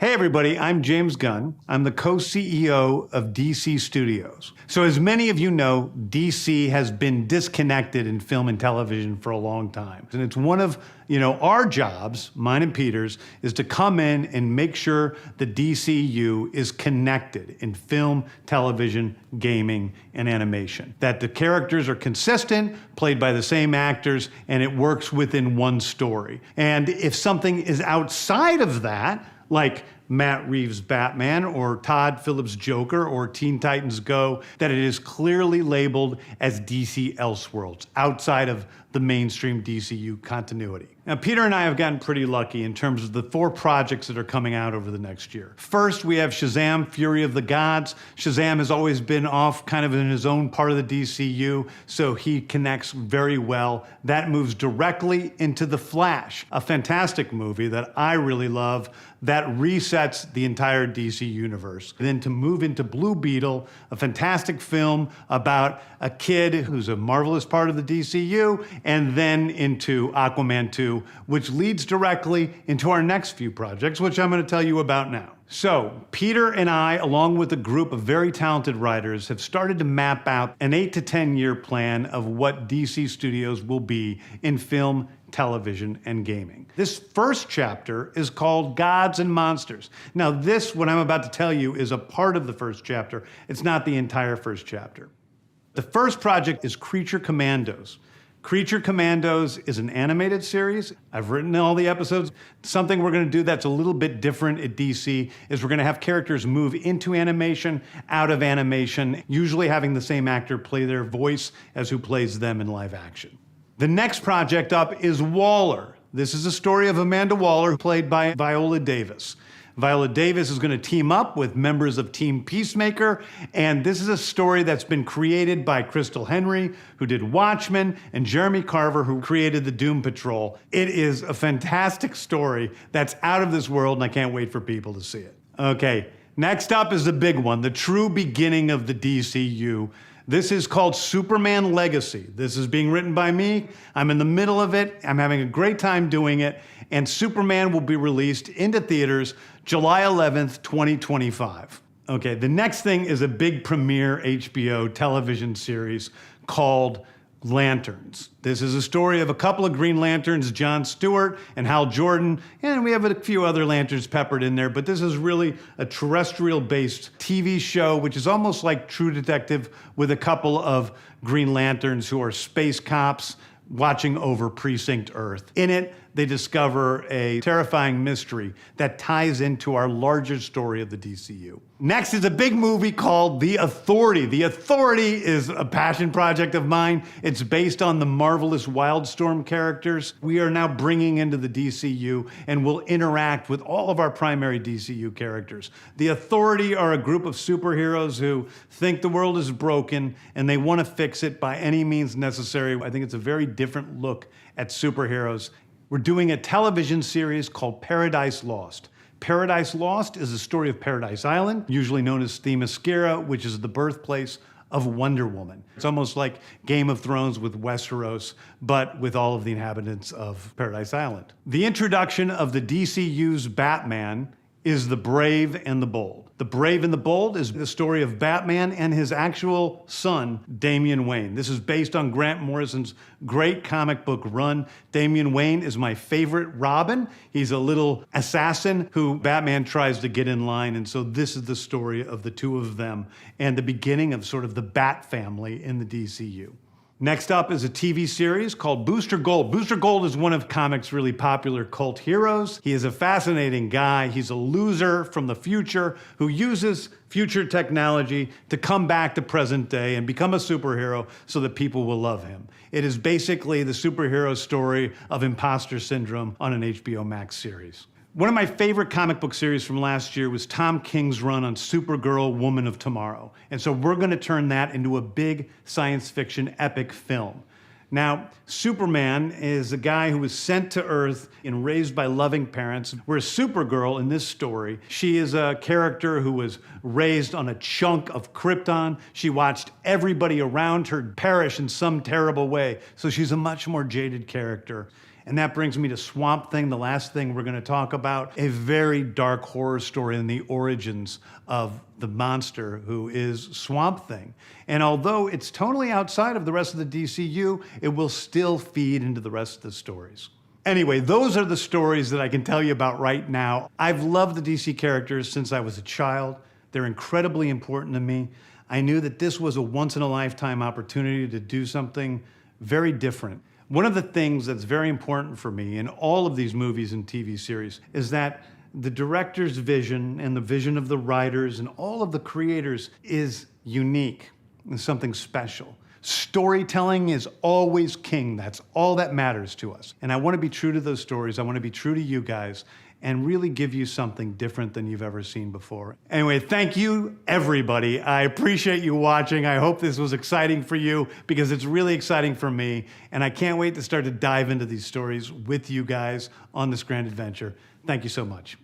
Hey everybody, I'm James Gunn. I'm the co-CEO of DC Studios. So as many of you know, DC has been disconnected in film and television for a long time. And it's one of, our jobs, mine and Peter's, is to come in and make sure the DCU is connected in film, television, gaming, and animation. That the characters are consistent, played by the same actors, and it works within one story. And if something is outside of that, like Matt Reeves' Batman or Todd Phillips' Joker or Teen Titans Go, that it is clearly labeled as DC Elseworlds, outside of the mainstream DCU continuity. Now, Peter and I have gotten pretty lucky in terms of the 4 projects that are coming out over the next year. First, we have Shazam! Fury of the Gods. Shazam has always been off kind of in his own part of the DCU, so he connects very well. That moves directly into The Flash, a fantastic movie that I really love that resets the entire DC universe. And then to move into Blue Beetle, a fantastic film about a kid who's a marvelous part of the DCU, and then into Aquaman 2, which leads directly into our next few projects, which I'm going to tell you about now. So, Peter and I, along with a group of very talented writers, have started to map out an 8 to 10 year plan of what DC Studios will be in film, television, and gaming. This first chapter is called Gods and Monsters. Now this, what I'm about to tell you, is a part of the first chapter. It's not the entire first chapter. The first project is Creature Commandos. Creature Commandos is an animated series. I've written all the episodes. Something we're going to do that's a little bit different at DC is we're going to have characters move into animation, out of animation, usually having the same actor play their voice as who plays them in live action. The next project up is Waller. This is a story of Amanda Waller, played by Viola Davis. Viola Davis is going to team up with members of Team Peacemaker, and this is a story that's been created by Crystal Henry, who did Watchmen, and Jeremy Carver, who created the Doom Patrol. It is a fantastic story that's out of this world, and I can't wait for people to see it. Okay, next up is the big one, the true beginning of the DCU. This is called Superman Legacy. This is being written by me. I'm in the middle of it. I'm having a great time doing it. And Superman will be released into theaters July 11th, 2025. Okay, the next thing is a big premiere HBO television series called Lanterns. This is a story of a couple of Green Lanterns, John Stewart and Hal Jordan, and we have a few other Lanterns peppered in there, but this is really a terrestrial-based TV show, which is almost like True Detective with a couple of Green Lanterns who are space cops watching over Precinct Earth. In it, they discover a terrifying mystery that ties into our larger story of the DCU. Next is a big movie called The Authority. The Authority is a passion project of mine. It's based on the marvelous Wildstorm characters we are now bringing into the DCU and will interact with all of our primary DCU characters. The Authority are a group of superheroes who think the world is broken and they want to fix it by any means necessary. I think it's a very different look at superheroes. We're doing a television series called Paradise Lost. Paradise Lost is the story of Paradise Island, usually known as Themyscira, which is the birthplace of Wonder Woman. It's almost like Game of Thrones with Westeros, but with all of the inhabitants of Paradise Island. The introduction of the DCU's Batman is The Brave and the Bold. The Brave and the Bold is the story of Batman and his actual son, Damian Wayne. This is based on Grant Morrison's great comic book run. Damian Wayne is my favorite Robin. He's a little assassin who Batman tries to get in line, and so this is the story of the two of them and the beginning of sort of the Bat family in the DCU. Next up is a TV series called Booster Gold. Booster Gold is one of comics' really popular cult heroes. He is a fascinating guy. He's a loser from the future who uses future technology to come back to present day and become a superhero so that people will love him. It is basically the superhero story of imposter syndrome on an HBO Max series. One of my favorite comic book series from last year was Tom King's run on Supergirl, Woman of Tomorrow. And so we're going to turn that into a big science fiction epic film. Now, Superman is a guy who was sent to Earth and raised by loving parents, whereas Supergirl in this story, she is a character who was raised on a chunk of Krypton. She watched everybody around her perish in some terrible way, so she's a much more jaded character. And that brings me to Swamp Thing, the last thing we're going to talk about, a very dark horror story in the origins of the monster who is Swamp Thing. And although it's totally outside of the rest of the DCU, it will still feed into the rest of the stories. Anyway, those are the stories that I can tell you about right now. I've loved the DC characters since I was a child. They're incredibly important to me. I knew that this was a once-in-a-lifetime opportunity to do something very different. One of the things that's very important for me in all of these movies and TV series is that the director's vision and the vision of the writers and all of the creators is unique and something special. Storytelling is always king. That's all that matters to us. And I want to be true to those stories. I want to be true to you guys and really give you something different than you've ever seen before. Anyway, thank you, everybody. I appreciate you watching. I hope this was exciting for you because it's really exciting for me. And I can't wait to start to dive into these stories with you guys on this grand adventure. Thank you so much.